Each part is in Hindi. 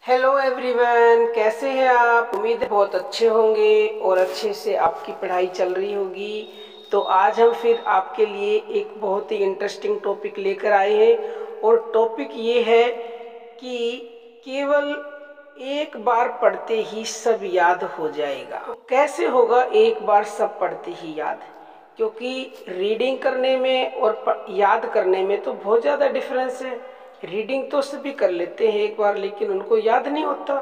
हेलो एवरीवन, कैसे हैं आप। उम्मीद है बहुत अच्छे होंगे और अच्छे से आपकी पढ़ाई चल रही होगी। तो आज हम फिर आपके लिए एक बहुत ही इंटरेस्टिंग टॉपिक लेकर आए हैं और टॉपिक ये है कि केवल एक बार पढ़ते ही सब याद हो जाएगा। तो कैसे होगा एक बार सब पढ़ते ही याद? क्योंकि रीडिंग करने में और याद करने में तो बहुत ज़्यादा डिफरेंस है। रीडिंग तो सभी कर लेते हैं एक बार, लेकिन उनको याद नहीं होता।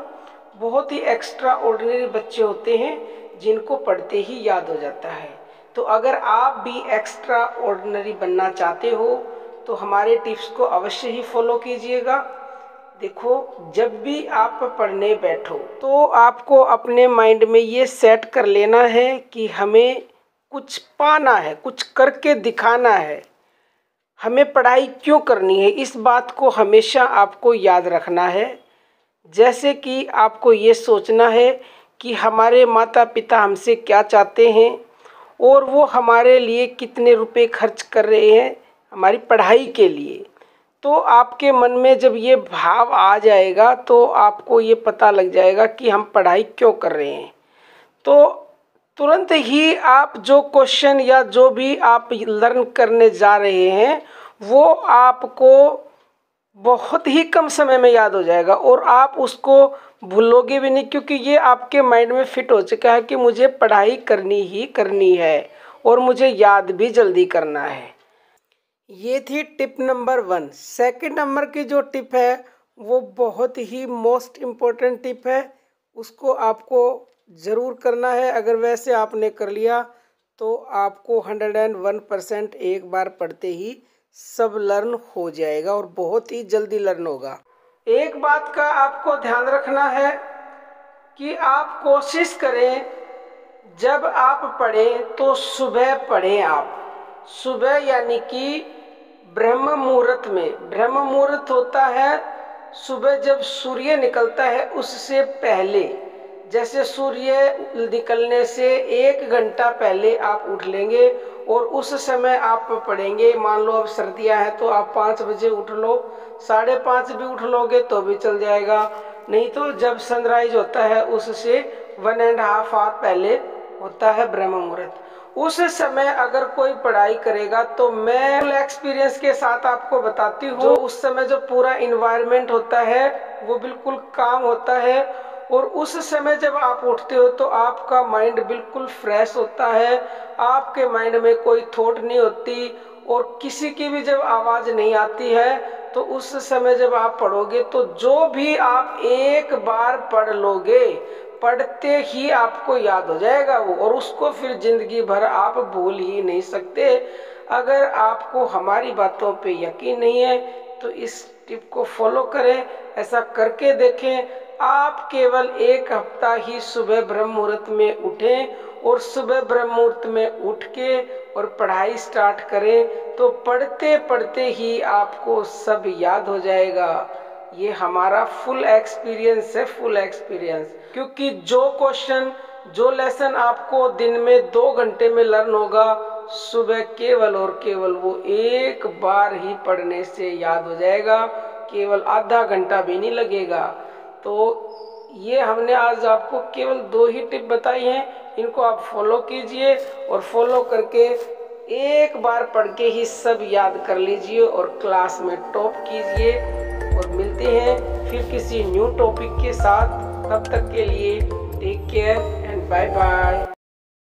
बहुत ही एक्स्ट्रा ऑर्डिनरी बच्चे होते हैं जिनको पढ़ते ही याद हो जाता है। तो अगर आप भी एक्स्ट्रा ऑर्डिनरी बनना चाहते हो तो हमारे टिप्स को अवश्य ही फॉलो कीजिएगा। देखो, जब भी आप पढ़ने बैठो तो आपको अपने माइंड में ये सेट कर लेना है कि हमें कुछ पाना है, कुछ करके दिखाना है। हमें पढ़ाई क्यों करनी है, इस बात को हमेशा आपको याद रखना है। जैसे कि आपको ये सोचना है कि हमारे माता पिता हमसे क्या चाहते हैं और वो हमारे लिए कितने रुपए खर्च कर रहे हैं हमारी पढ़ाई के लिए। तो आपके मन में जब ये भाव आ जाएगा तो आपको ये पता लग जाएगा कि हम पढ़ाई क्यों कर रहे हैं। तो तुरंत ही आप जो क्वेश्चन या जो भी आप लर्न करने जा रहे हैं वो आपको बहुत ही कम समय में याद हो जाएगा और आप उसको भूलोगे भी नहीं, क्योंकि ये आपके माइंड में फिट हो चुका है कि मुझे पढ़ाई करनी ही करनी है और मुझे याद भी जल्दी करना है। ये थी टिप नंबर 1। सेकंड नंबर की जो टिप है वो बहुत ही मोस्ट इम्पोर्टेंट टिप है, उसको आपको ज़रूर करना है। अगर वैसे आपने कर लिया तो आपको 101% एक बार पढ़ते ही सब लर्न हो जाएगा और बहुत ही जल्दी लर्न होगा। एक बात का आपको ध्यान रखना है कि आप कोशिश करें जब आप पढ़ें तो सुबह पढ़ें। आप सुबह यानी कि ब्रह्म मुहूर्त में, ब्रह्म मुहूर्त होता है सुबह जब सूर्य निकलता है उससे पहले। जैसे सूर्य निकलने से 1 घंटा पहले आप उठ लेंगे और उस समय आप पढ़ेंगे। मान लो अब सर्दियां हैं तो आप 5 बजे उठ लो, 5:30 भी उठ लोगे तो भी चल जाएगा। नहीं तो जब सनराइज होता है उससे 1.5 आवर पहले होता है ब्रह्म मुहूर्त। उस समय अगर कोई पढ़ाई करेगा तो मैं फुल एक्सपीरियंस के साथ आपको बताती हूँ, जो उस समय जो पूरा इन्वायरमेंट होता है वो बिल्कुल काम होता है और उस समय जब आप उठते हो तो आपका माइंड बिल्कुल फ्रेश होता है। आपके माइंड में कोई थॉट नहीं होती और किसी की भी जब आवाज़ नहीं आती है। तो उस समय जब आप पढ़ोगे तो जो भी आप एक बार पढ़ लोगे, पढ़ते ही आपको याद हो जाएगा वो, और उसको फिर जिंदगी भर आप भूल ही नहीं सकते। अगर आपको हमारी बातों पे यकीन नहीं है तो इस टिप को फॉलो करें, ऐसा करके देखें। आप केवल 1 हफ्ता ही सुबह ब्रह्म मुहूर्त में उठें और सुबह ब्रह्म मुहूर्त में उठ के और पढ़ाई स्टार्ट करें तो पढ़ते पढ़ते ही आपको सब याद हो जाएगा। ये हमारा फुल एक्सपीरियंस है, फुल एक्सपीरियंस। क्योंकि जो क्वेश्चन, जो लेसन आपको दिन में 2 घंटे में लर्न होगा, सुबह केवल और केवल वो एक बार ही पढ़ने से याद हो जाएगा। केवल आधा घंटा भी नहीं लगेगा। तो ये हमने आज आपको केवल 2 ही टिप बताई हैं, इनको आप फॉलो कीजिए और फॉलो करके एक बार पढ़ के ही सब याद कर लीजिए और क्लास में टॉप कीजिए। और मिलते हैं फिर किसी न्यू टॉपिक के साथ। तब तक के लिए take care and bye bye.